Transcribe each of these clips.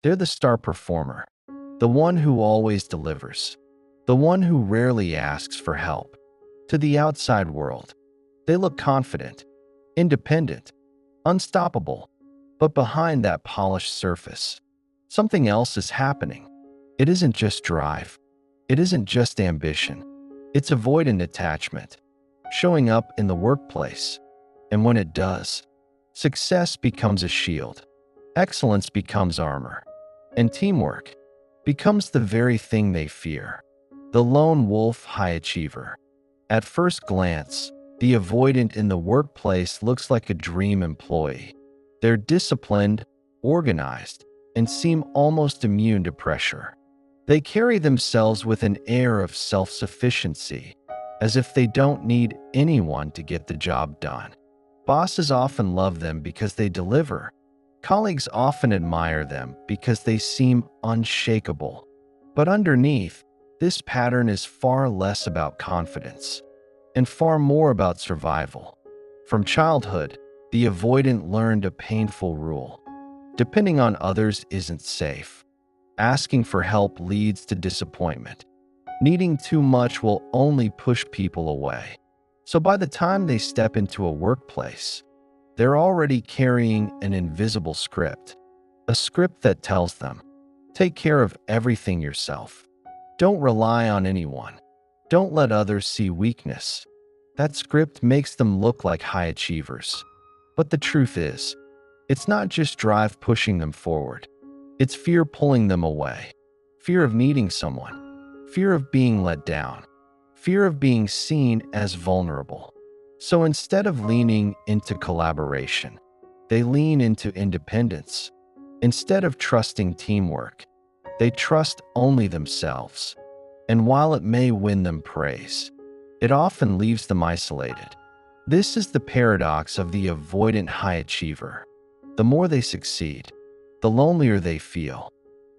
They're the star performer, the one who always delivers, the one who rarely asks for help. To the outside world, they look confident, independent, unstoppable. But behind that polished surface, something else is happening. It isn't just drive. It isn't just ambition. It's avoidant attachment, showing up in the workplace. And when it does, success becomes a shield, excellence becomes armor, and teamwork becomes the very thing they fear. The lone wolf high achiever. At first glance, the avoidant in the workplace looks like a dream employee. They're disciplined, organized, and seem almost immune to pressure. They carry themselves with an air of self-sufficiency, as if they don't need anyone to get the job done. Bosses often love them because they deliver. Colleagues often admire them because they seem unshakable. But underneath, this pattern is far less about confidence and far more about survival. From childhood, the avoidant learned a painful rule. Depending on others isn't safe. Asking for help leads to disappointment. Needing too much will only push people away. So by the time they step into a workplace, they're already carrying an invisible script. A script that tells them, take care of everything yourself. Don't rely on anyone. Don't let others see weakness. That script makes them look like high achievers. But the truth is, it's not just drive pushing them forward. It's fear pulling them away. Fear of needing someone. Fear of being let down. Fear of being seen as vulnerable. So instead of leaning into collaboration, they lean into independence. Instead of trusting teamwork, they trust only themselves. And while it may win them praise, it often leaves them isolated. This is the paradox of the avoidant high achiever. The more they succeed, the lonelier they feel.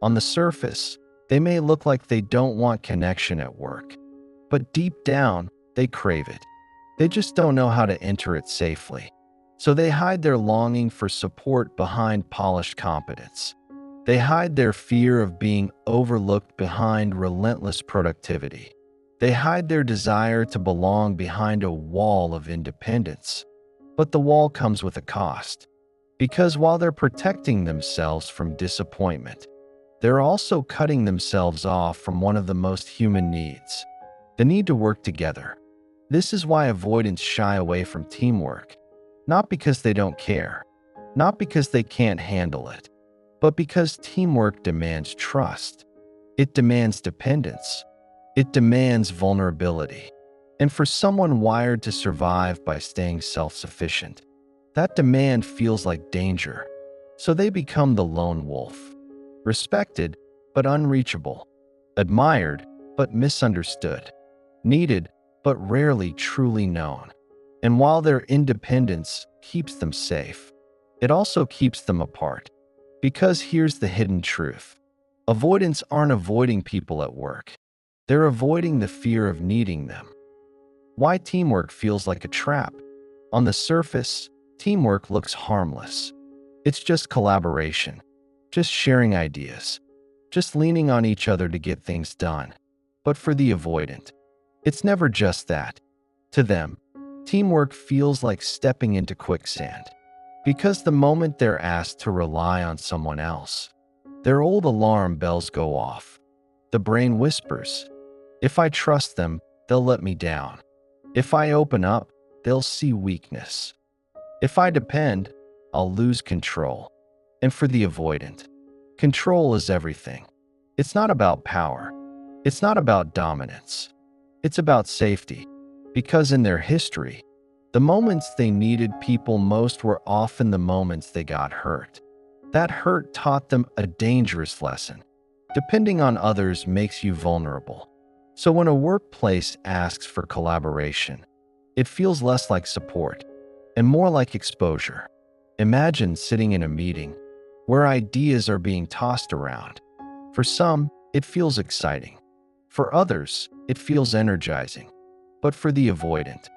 On the surface, they may look like they don't want connection at work, but deep down, they crave it. They just don't know how to enter it safely. So they hide their longing for support behind polished competence. They hide their fear of being overlooked behind relentless productivity. They hide their desire to belong behind a wall of independence. But the wall comes with a cost. Because while they're protecting themselves from disappointment, they're also cutting themselves off from one of the most human needs, the need to work together. This is why avoidants shy away from teamwork. Not because they don't care, not because they can't handle it, but because teamwork demands trust. It demands dependence. It demands vulnerability. And for someone wired to survive by staying self-sufficient, that demand feels like danger. So they become the lone wolf. Respected, but unreachable. Admired, but misunderstood. Needed, but rarely truly known. And while their independence keeps them safe, it also keeps them apart. Because here's the hidden truth. Avoidants aren't avoiding people at work. They're avoiding the fear of needing them. Why teamwork feels like a trap. On the surface, teamwork looks harmless. It's just collaboration, just sharing ideas, just leaning on each other to get things done. But for the avoidant, it's never just that. To them, teamwork feels like stepping into quicksand. Because the moment they're asked to rely on someone else, their old alarm bells go off. The brain whispers, if I trust them, they'll let me down. If I open up, they'll see weakness. If I depend, I'll lose control. And for the avoidant, control is everything. It's not about power. It's not about dominance. It's about safety. Because in their history, the moments they needed people most were often the moments they got hurt. That hurt taught them a dangerous lesson. Depending on others makes you vulnerable. So when a workplace asks for collaboration, it feels less like support and more like exposure. Imagine sitting in a meeting where ideas are being tossed around. For some, it feels exciting. For others, it feels energizing. But for the avoidant,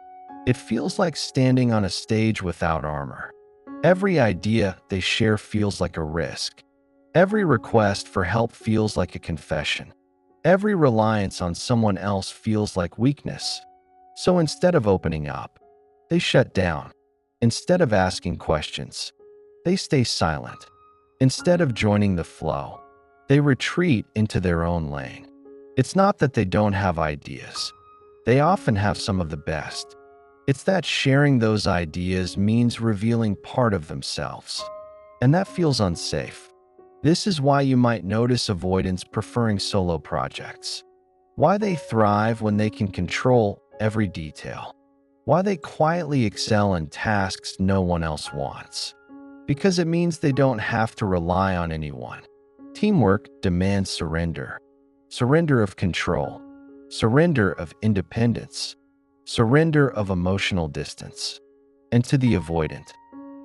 it feels like standing on a stage without armor. Every idea they share feels like a risk. Every request for help feels like a confession. Every reliance on someone else feels like weakness. So instead of opening up, they shut down. Instead of asking questions, they stay silent. Instead of joining the flow, they retreat into their own lane. It's not that they don't have ideas. They often have some of the best. It's that sharing those ideas means revealing part of themselves. And that feels unsafe. This is why you might notice avoidants preferring solo projects. Why they thrive when they can control every detail. Why they quietly excel in tasks no one else wants. Because it means they don't have to rely on anyone. Teamwork demands surrender. Surrender of control. Surrender of independence. Surrender of emotional distance. And to the avoidant,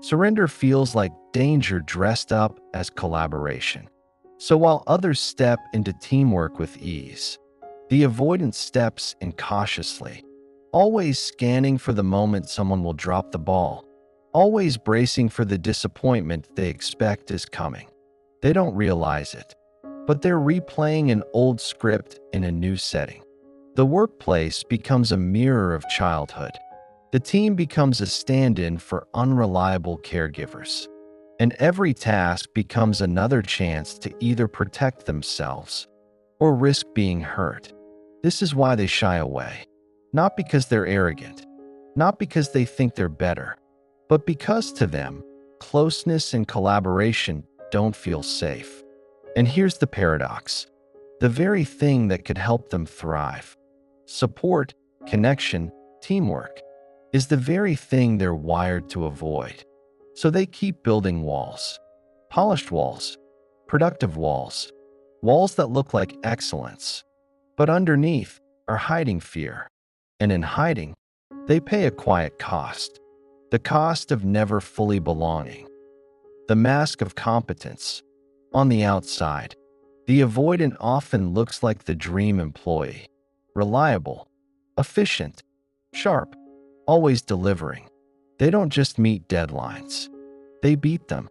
surrender feels like danger dressed up as collaboration. So while others step into teamwork with ease, the avoidant steps in cautiously, always scanning for the moment someone will drop the ball, always bracing for the disappointment they expect is coming. They don't realize it, but they're replaying an old script in a new setting. The workplace becomes a mirror of childhood. The team becomes a stand-in for unreliable caregivers. And every task becomes another chance to either protect themselves or risk being hurt. This is why they shy away. Not because they're arrogant, not because they think they're better, but because to them, closeness and collaboration don't feel safe. And here's the paradox. The very thing that could help them thrive, support, connection, teamwork, is the very thing they're wired to avoid. So they keep building walls, polished walls, productive walls, walls that look like excellence, but underneath are hiding fear. And in hiding, they pay a quiet cost, the cost of never fully belonging, the mask of competence. On the outside, the avoidant often looks like the dream employee, reliable, efficient, sharp, always delivering. They don't just meet deadlines, they beat them.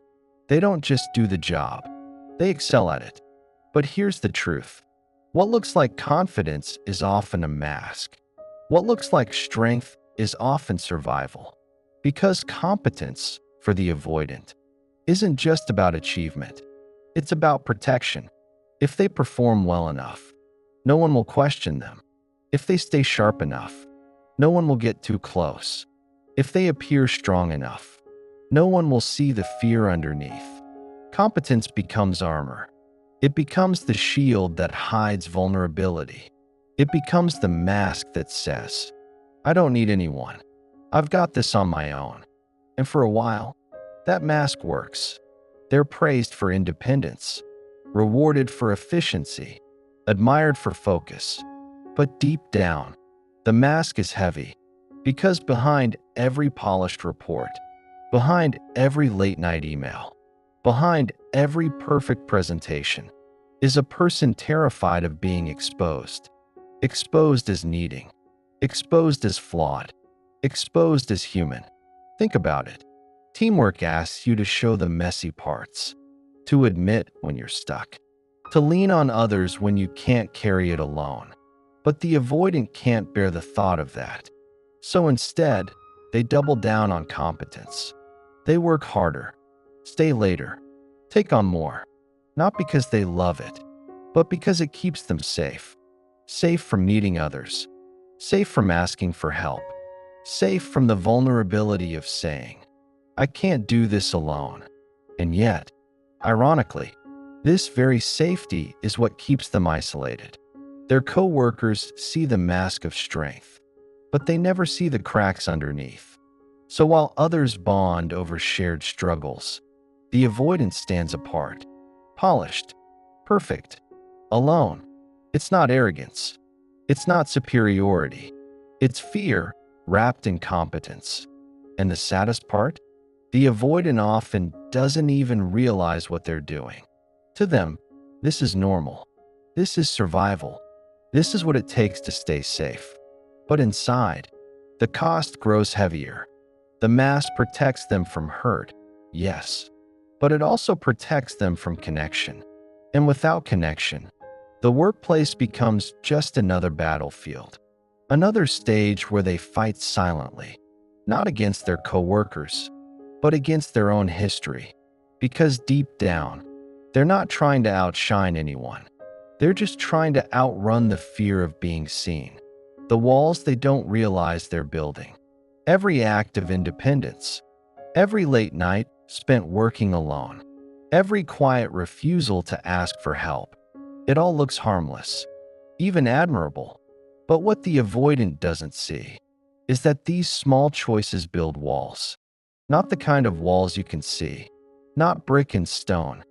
They don't just do the job, they excel at it. But here's the truth. What looks like confidence is often a mask. What looks like strength is often survival. Because competence, for the avoidant, isn't just about achievement. It's about protection. If they perform well enough, no one will question them. If they stay sharp enough, no one will get too close. If they appear strong enough, no one will see the fear underneath. Competence becomes armor. It becomes the shield that hides vulnerability. It becomes the mask that says, I don't need anyone. I've got this on my own. And for a while, that mask works. They're praised for independence, rewarded for efficiency, admired for focus. But deep down, the mask is heavy, because behind every polished report, behind every late-night email, behind every perfect presentation, is a person terrified of being exposed. Exposed as needing, exposed as flawed, exposed as human. Think about it. Teamwork asks you to show the messy parts, to admit when you're stuck, to lean on others when you can't carry it alone. But the avoidant can't bear the thought of that. So instead, they double down on competence. They work harder, stay later, take on more, not because they love it, but because it keeps them safe. Safe from needing others, safe from asking for help, safe from the vulnerability of saying, I can't do this alone. And yet, ironically, this very safety is what keeps them isolated. Their co-workers see the mask of strength, but they never see the cracks underneath. So while others bond over shared struggles, the avoidance stands apart, polished, perfect, alone. It's not arrogance. It's not superiority. It's fear wrapped in competence. And the saddest part? The avoidant often doesn't even realize what they're doing. To them, this is normal. This is survival. This is what it takes to stay safe. But inside, the cost grows heavier. The mask protects them from hurt, yes, but it also protects them from connection. And without connection, the workplace becomes just another battlefield, another stage where they fight silently, not against their coworkers, but against their own history. Because deep down, they're not trying to outshine anyone. They're just trying to outrun the fear of being seen, the walls they don't realize they're building. Every act of independence, every late night spent working alone, every quiet refusal to ask for help, it all looks harmless, even admirable. But what the avoidant doesn't see is that these small choices build walls. Not the kind of walls you can see, not brick and stone,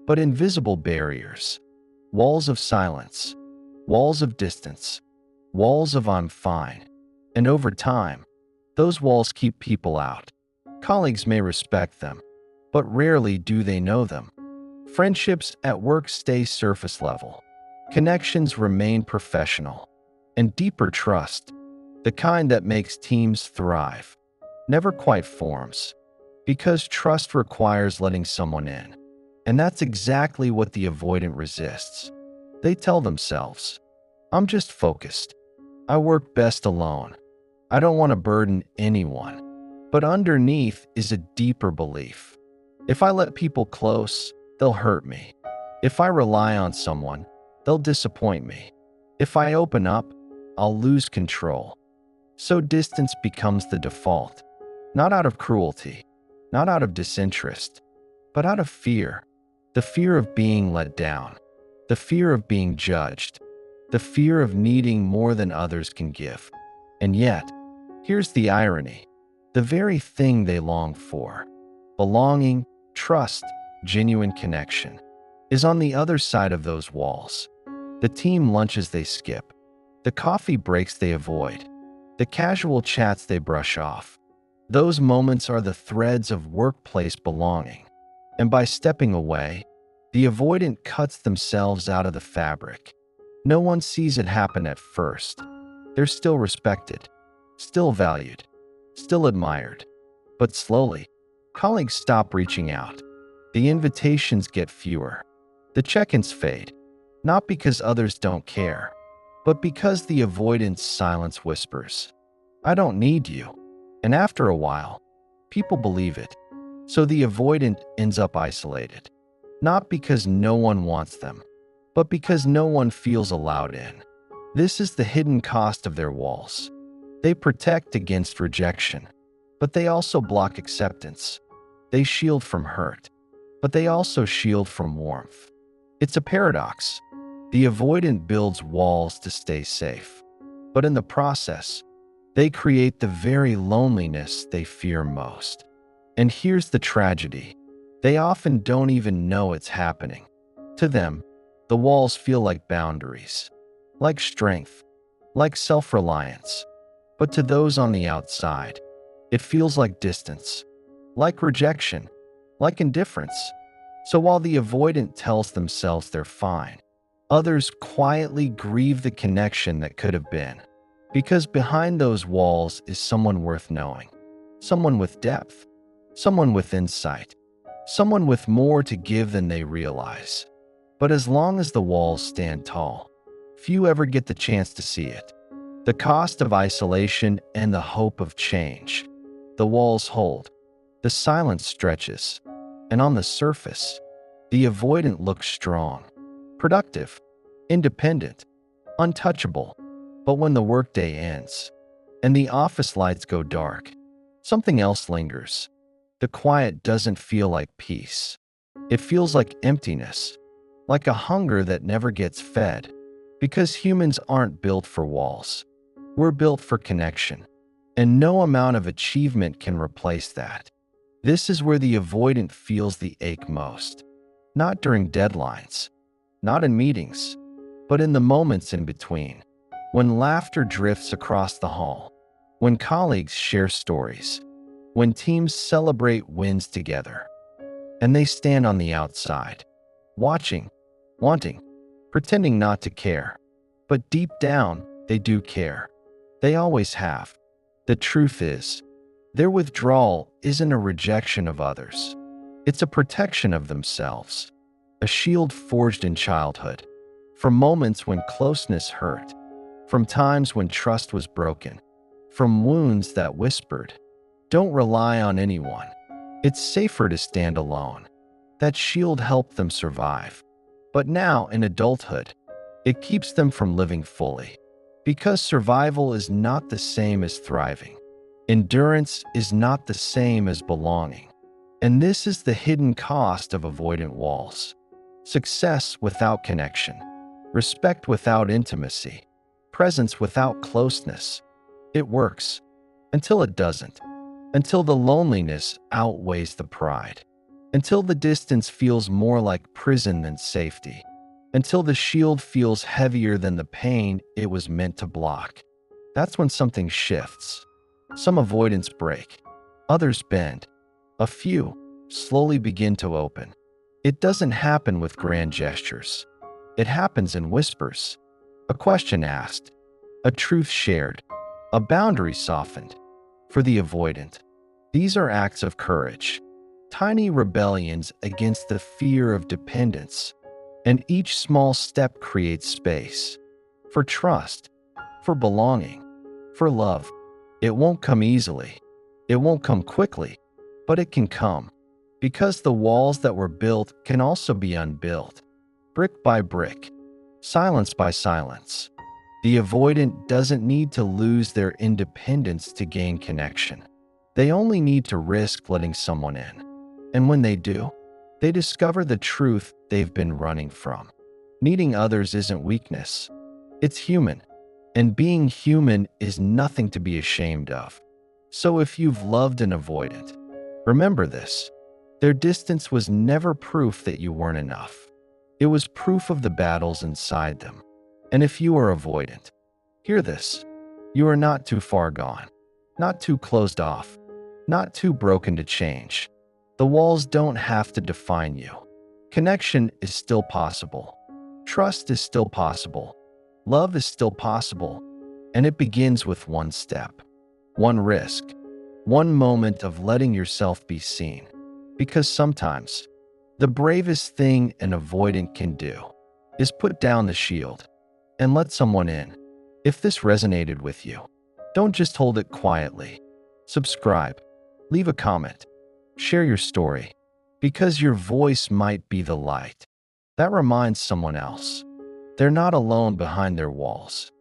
but invisible barriers. Walls of silence, walls of distance, walls of I'm fine. And over time, those walls keep people out. Colleagues may respect them, but rarely do they know them. Friendships at work stay surface level. Connections remain professional. And deeper trust, the kind that makes teams thrive, never quite forms. Because trust requires letting someone in. And that's exactly what the avoidant resists. They tell themselves, I'm just focused. I work best alone. I don't want to burden anyone. But underneath is a deeper belief. If I let people close, they'll hurt me. If I rely on someone, they'll disappoint me. If I open up, I'll lose control. So distance becomes the default, not out of cruelty, not out of disinterest, but out of fear. The fear of being let down, the fear of being judged, the fear of needing more than others can give. And yet, here's the irony. The very thing they long for, belonging, trust, genuine connection, is on the other side of those walls. The team lunches they skip, the coffee breaks they avoid, the casual chats they brush off. Those moments are the threads of workplace belonging. And by stepping away, the avoidant cuts themselves out of the fabric. No one sees it happen at first. They're still respected, still valued, still admired. But slowly, colleagues stop reaching out. The invitations get fewer. The check-ins fade, not because others don't care, but because the avoidant's silence whispers, I don't need you. And after a while, people believe it. So the avoidant ends up isolated, not because no one wants them, but because no one feels allowed in. This is the hidden cost of their walls. They protect against rejection, but they also block acceptance. They shield from hurt, but they also shield from warmth. It's a paradox. The avoidant builds walls to stay safe, but in the process, they create the very loneliness they fear most. And here's the tragedy. They often don't even know it's happening. To them, the walls feel like boundaries, like strength, like self-reliance. But to those on the outside, it feels like distance, like rejection, like indifference. So while the avoidant tells themselves they're fine, others quietly grieve the connection that could have been. Because behind those walls is someone worth knowing, someone with depth, someone with insight, someone with more to give than they realize. But as long as the walls stand tall, few ever get the chance to see it. The cost of isolation and the hope of change. The walls hold, the silence stretches, and on the surface, the avoidant looks strong, productive, independent, untouchable. But when the workday ends, and the office lights go dark, something else lingers. The quiet doesn't feel like peace. It feels like emptiness, like a hunger that never gets fed. Because humans aren't built for walls. We're built for connection. And no amount of achievement can replace that. This is where the avoidant feels the ache most. Not during deadlines, not in meetings, but in the moments in between. When laughter drifts across the hall, when colleagues share stories, when teams celebrate wins together, and they stand on the outside, watching, wanting, pretending not to care. But deep down, they do care. They always have. The truth is, their withdrawal isn't a rejection of others. It's a protection of themselves, a shield forged in childhood, from moments when closeness hurt, from times when trust was broken, from wounds that whispered, "Don't rely on anyone. It's safer to stand alone." That shield helped them survive. But now, in adulthood, it keeps them from living fully. Because survival is not the same as thriving. Endurance is not the same as belonging. And this is the hidden cost of avoidant walls. Success without connection, respect without intimacy, presence without closeness. It works until it doesn't, until the loneliness outweighs the pride, until the distance feels more like prison than safety, until the shield feels heavier than the pain it was meant to block. That's when something shifts. Some avoidants break, others bend, a few slowly begin to open. It doesn't happen with grand gestures. It happens in whispers. A question asked, a truth shared, a boundary softened. For the avoidant, these are acts of courage, tiny rebellions against the fear of dependence, and each small step creates space for trust, for belonging, for love. It won't come easily, it won't come quickly, but it can come, because the walls that were built can also be unbuilt, brick by brick, silence by silence. The avoidant doesn't need to lose their independence to gain connection. They only need to risk letting someone in. And when they do, they discover the truth they've been running from. Needing others isn't weakness. It's human. And being human is nothing to be ashamed of. So if you've loved an avoidant, remember this. Their distance was never proof that you weren't enough. It was proof of the battles inside them. And if you are avoidant, hear this. You are not too far gone, not too closed off, not too broken to change. The walls don't have to define you. Connection is still possible. Trust is still possible. Love is still possible. And it begins with one step, one risk, one moment of letting yourself be seen. Because sometimes, the bravest thing an avoidant can do is put down the shield and let someone in. If this resonated with you, don't just hold it quietly. Subscribe, leave a comment, share your story, because your voice might be the light that reminds someone else they're not alone behind their walls.